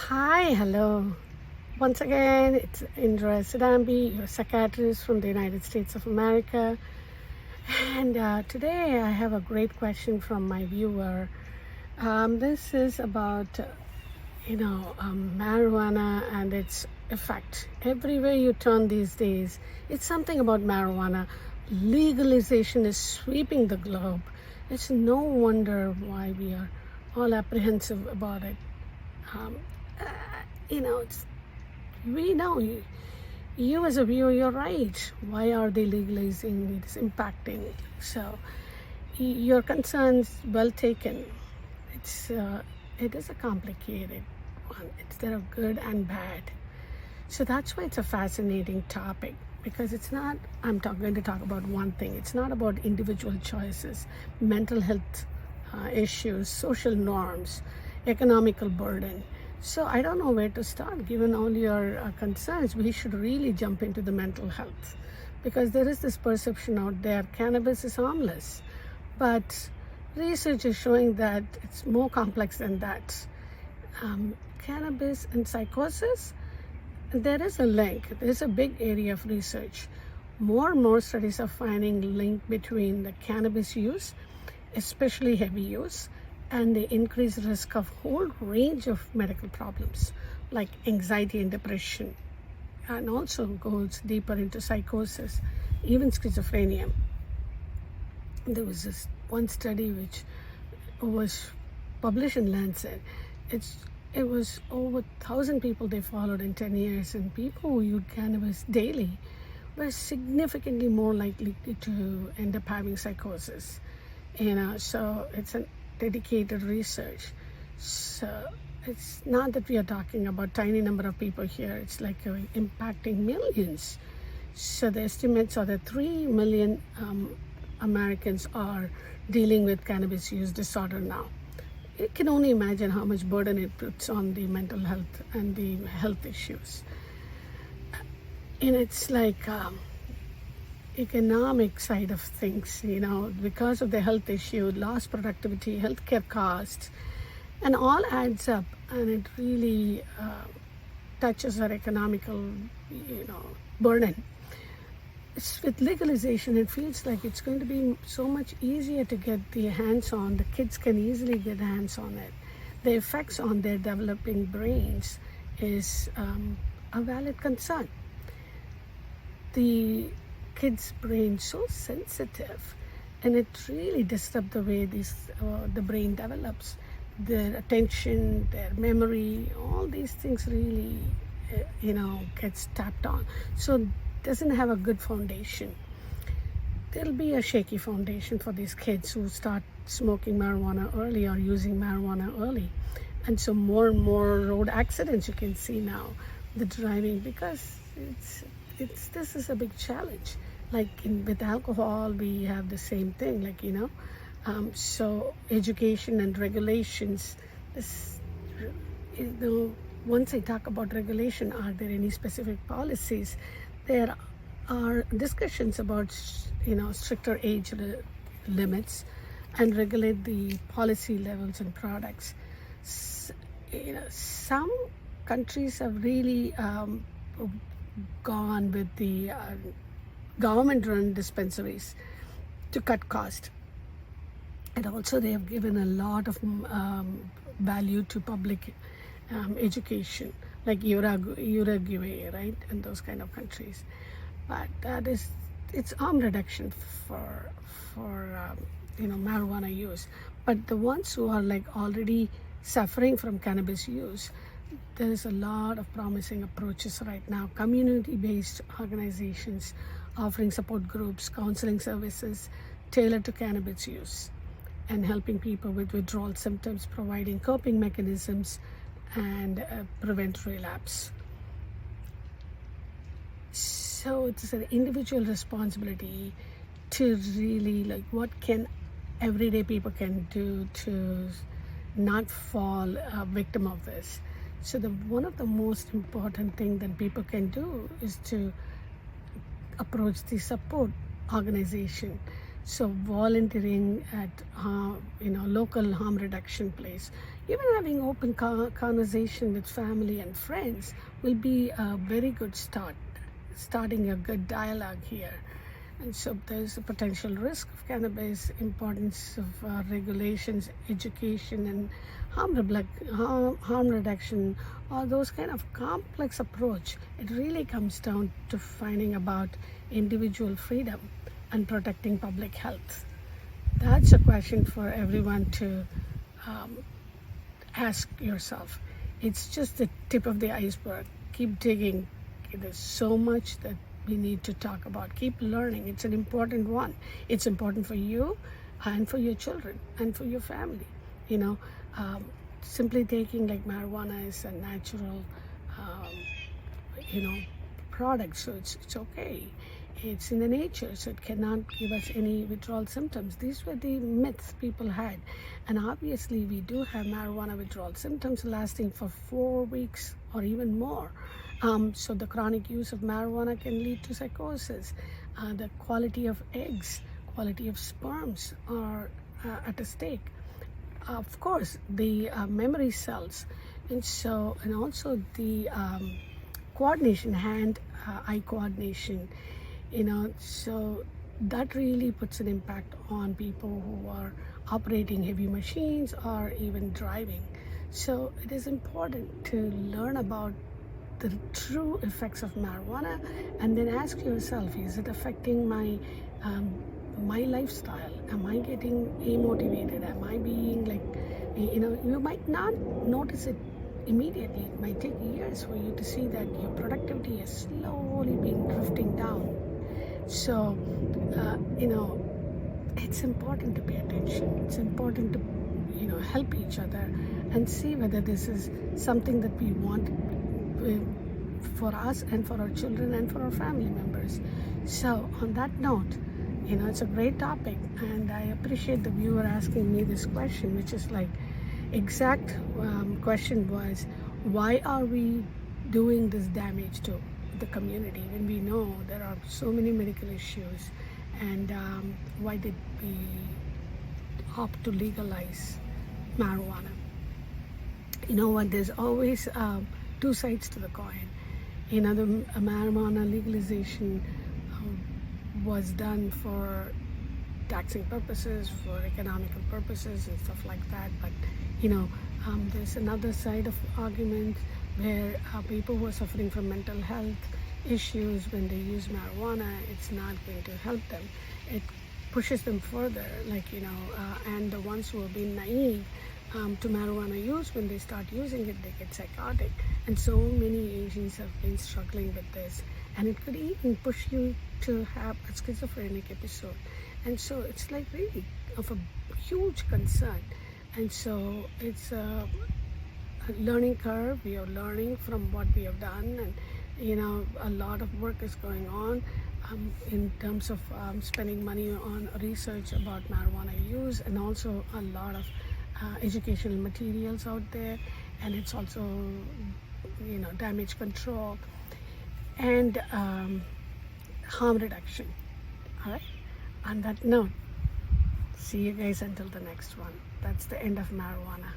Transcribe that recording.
Hi, hello. Once again, it's Indra Cidambi, your psychiatrist from the United States of America. And today I have a great question from my viewer. This is about, marijuana and its effect. Everywhere you turn these days, it's something about marijuana. Legalization is sweeping the globe. It's no wonder why we are all apprehensive about it. We know you as a viewer, you're right. Why are they legalizing? It's impacting. So your concerns well taken. It is a complicated one. There are good and bad. So that's why it's a fascinating topic, because it's not, going to talk about one thing. It's not about individual choices, mental health issues, social norms, economical burden. So I don't know where to start. Given all your concerns, we should really jump into the mental health, because there is this perception out there cannabis is harmless, but research is showing that it's more complex than that. Cannabis and psychosis, there is a link. There's a big area of research. More and more studies are finding link between the cannabis use, especially heavy use, and the increased risk of whole range of medical problems like anxiety and depression, and also goes deeper into psychosis, even schizophrenia. There was this one study which was published in Lancet. It was over 1,000 people they followed in 10 years, and people who used cannabis daily were significantly more likely to end up having psychosis. So it's a dedicated research. So it's not that we are talking about tiny number of people here. It's like impacting millions. So the estimates are that 3 million Americans are dealing with cannabis use disorder now. You can only imagine how much burden it puts on the mental health and the health issues. And it's like economic side of things, because of the health issue, lost productivity, healthcare costs, and all adds up, and it really touches our economical, burden. With legalization, it feels like it's going to be so much easier to get the hands on. The kids can easily get hands on it. The effects on their developing brains is a valid concern. The kids' brain so sensitive, and it really disrupts the way the brain develops. Their attention, their memory, all these things really, gets tapped on. So doesn't have a good foundation. There'll be a shaky foundation for these kids who start smoking marijuana early or using marijuana early. And so more and more road accidents you can see now, the driving, because this is a big challenge. Like with alcohol, we have the same thing, so education and regulations. Once I talk about regulation, are there any specific policies? There are discussions about, stricter age limits and regulate the policy levels and products. Some countries have really gone with the government-run dispensaries to cut cost, and also they have given a lot of value to public education, like Uruguay, right, and those kind of countries. But it's harm reduction for marijuana use. But the ones who are already suffering from cannabis use, there is a lot of promising approaches right now. Community-based organizations offering support groups, counseling services tailored to cannabis use, and helping people with withdrawal symptoms, providing coping mechanisms, and prevent relapse. So it's an individual responsibility to really what can everyday people can do to not fall a victim of this. So one of the most important thing that people can do is to approach the support organization. So volunteering at local harm reduction place, even having open conversation with family and friends will be a very good start, starting a good dialogue here. And so there's a potential risk of cannabis, importance of regulations, education, and harm reduction, or those kind of complex approach. It really comes down to finding about individual freedom and protecting public health. That's a question for everyone to ask yourself. It's just the tip of the iceberg. Keep digging. There's so much that we need to talk about. Keep learning. It's an important one. It's important for you and for your children and for your family. Simply taking like marijuana is a natural product, so it's okay. It's in the nature, so it cannot give us any withdrawal symptoms. These were the myths people had, and obviously we do have marijuana withdrawal symptoms lasting for 4 weeks or even more. So the chronic use of marijuana can lead to psychosis. The quality of eggs, quality of sperms are at stake. Of course, the memory cells, and also the coordination, hand-eye coordination. So that really puts an impact on people who are operating heavy machines or even driving. So it is important to learn about the true effects of marijuana and then ask yourself, is it affecting my lifestyle? Am I getting amotivated? Am I being you might not notice it immediately. It might take years for you to see that your productivity is slowly being drifting down. So, it's important to pay attention. It's important to, help each other and see whether this is something that we want for us and for our children and for our family members. So, on that note, it's a great topic, and I appreciate the viewer asking me this question, which is like, exact question was, why are we doing this damage to the community when we know there are so many medical issues, and why did we opt to legalize marijuana? You know what, there's always two sides to the coin. The marijuana legalization was done for taxing purposes, for economical purposes and stuff like that, but there's another side of argument where people who are suffering from mental health issues, when they use marijuana, it's not going to help them. It pushes them further, and the ones who have been naive to marijuana use, when they start using it, they get psychotic. And so many Asians have been struggling with this, and it could even push you to have a schizophrenic episode. And so it's like really of a huge concern. And so it's a learning curve. We are learning from what we have done, and a lot of work is going on in terms of spending money on research about marijuana use, and also a lot of educational materials out there, and it's also damage control and harm reduction. All right, on that note, see you guys until the next one. That's the end of marijuana.